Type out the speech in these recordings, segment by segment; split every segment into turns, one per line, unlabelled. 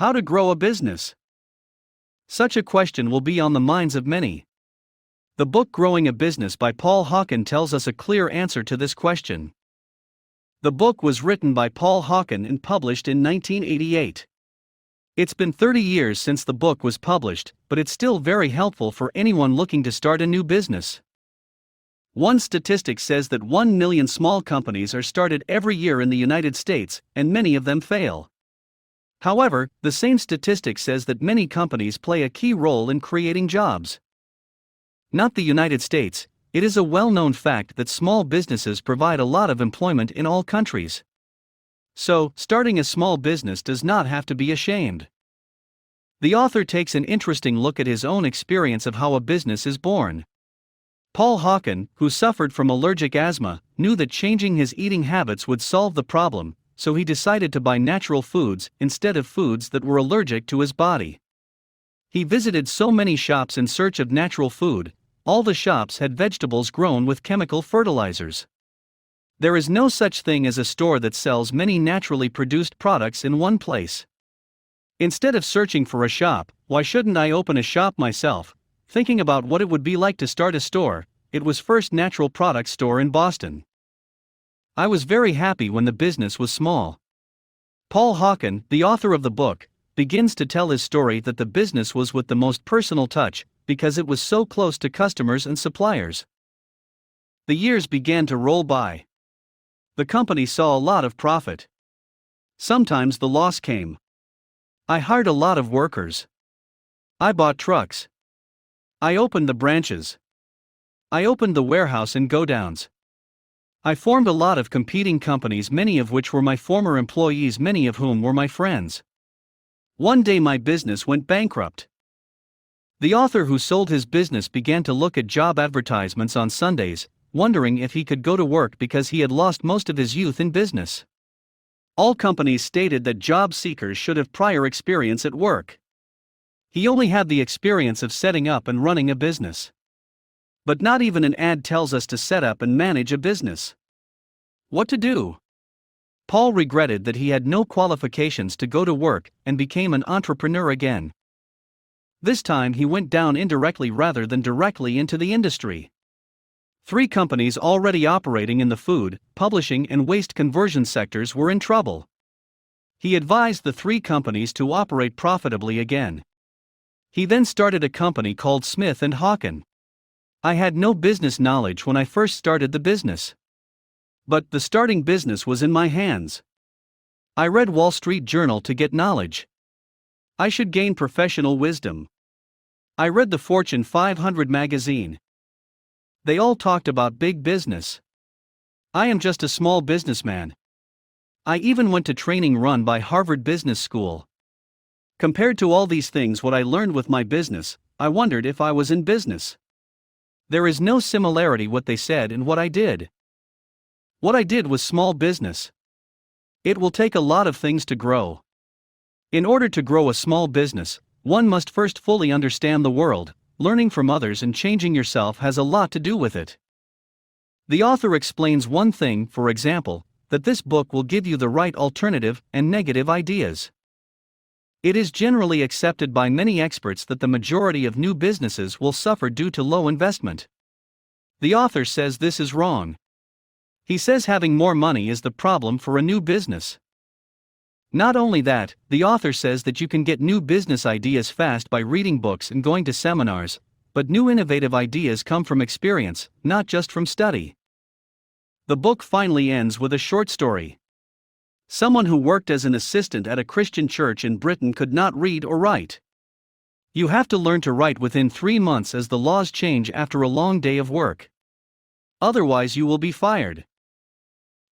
How to grow a business? Such a question will be on the minds of many. The book Growing a Business by Paul Hawken tells us a clear answer to this question. The book was written by Paul Hawken and published in 1988. It's been 30 years since the book was published, but it's still very helpful for anyone looking to start a new business. One statistic says that 1 million small companies are started every year in the United States, and many of them fail. However, the same statistic says that many companies play a key role in creating jobs. Not the United States, it is a well-known fact that small businesses provide a lot of employment in all countries. So, starting a small business does not have to be ashamed. The author takes an interesting look at his own experience of how a business is born. Paul Hawken, who suffered from allergic asthma, knew that changing his eating habits would solve the problem, so he decided to buy natural foods instead of foods that were allergic to his body. He visited so many shops in search of natural food. All the shops had vegetables grown with chemical fertilizers. There is no such thing as a store that sells many naturally produced products in one place. Instead of searching for a shop, why shouldn't I open a shop myself? Thinking about what it would be like to start a store, it was First Natural Products Store in Boston. I was very happy when the business was small. Paul Hawken, the author of the book, begins to tell his story that the business was with the most personal touch, because it was so close to customers and suppliers. The years began to roll by. The company saw a lot of profit. Sometimes the loss came. I hired a lot of workers. I bought trucks. I opened the branches. I opened the warehouse and godowns. I formed a lot of competing companies, many of which were my former employees, many of whom were my friends. One day my business went bankrupt. The author who sold his business began to look at job advertisements on Sundays, wondering if he could go to work because he had lost most of his youth in business. All companies stated that job seekers should have prior experience at work. He only had the experience of setting up and running a business. But not even an ad tells us to set up and manage a business. What to do? Paul regretted that he had no qualifications to go to work and became an entrepreneur again. This time he went down indirectly rather than directly into the industry. 3 companies already operating in the food, publishing and waste conversion sectors were in trouble. He advised the 3 companies to operate profitably again. He then started a company called Smith & Hawken. I had no business knowledge when I first started the business. But the starting business was in my hands. I read Wall Street Journal to get knowledge. I should gain professional wisdom. I read the Fortune 500 magazine. They all talked about big business. I am just a small businessman. I even went to training run by Harvard Business School. Compared to all these things, what I learned with my business, I wondered if I was in business. There is no similarity what they said and what I did. What I did was small business. It will take a lot of things to grow. In order to grow a small business, one must first fully understand the world. Learning from others and changing yourself has a lot to do with it. The author explains one thing, for example, that this book will give you the right alternative and negative ideas. It is generally accepted by many experts that the majority of new businesses will suffer due to low investment. The author says this is wrong. He says having more money is the problem for a new business. Not only that, the author says that you can get new business ideas fast by reading books and going to seminars, but new innovative ideas come from experience, not just from study. The book finally ends with a short story. Someone who worked as an assistant at a Christian church in Britain could not read or write. You have to learn to write within 3 months as the laws change after a long day of work. Otherwise you will be fired.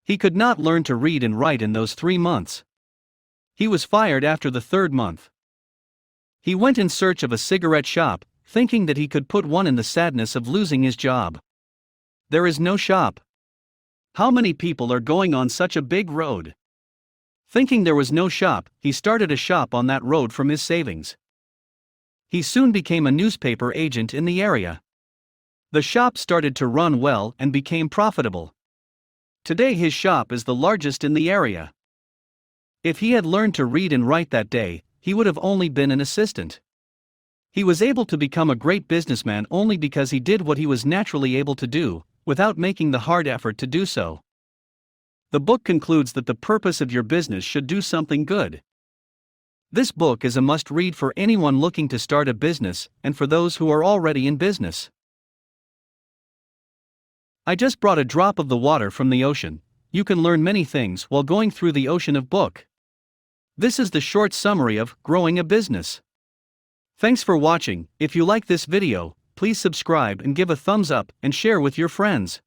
He could not learn to read and write in those 3 months. He was fired after the 3rd month. He went in search of a cigarette shop, thinking that he could put one in the sadness of losing his job. There is no shop. How many people are going on such a big road? Thinking there was no shop, he started a shop on that road from his savings. He soon became a newspaper agent in the area. The shop started to run well and became profitable. Today his shop is the largest in the area. If he had learned to read and write that day, he would have only been an assistant. He was able to become a great businessman only because he did what he was naturally able to do, without making the hard effort to do so. The book concludes that the purpose of your business should do something good. This book is a must-read for anyone looking to start a business and for those who are already in business. I just brought a drop of the water from the ocean. You can learn many things while going through the ocean of book. This is the short summary of growing a business. Thanks for watching. If you like this video, please subscribe and give a thumbs up and share with your friends.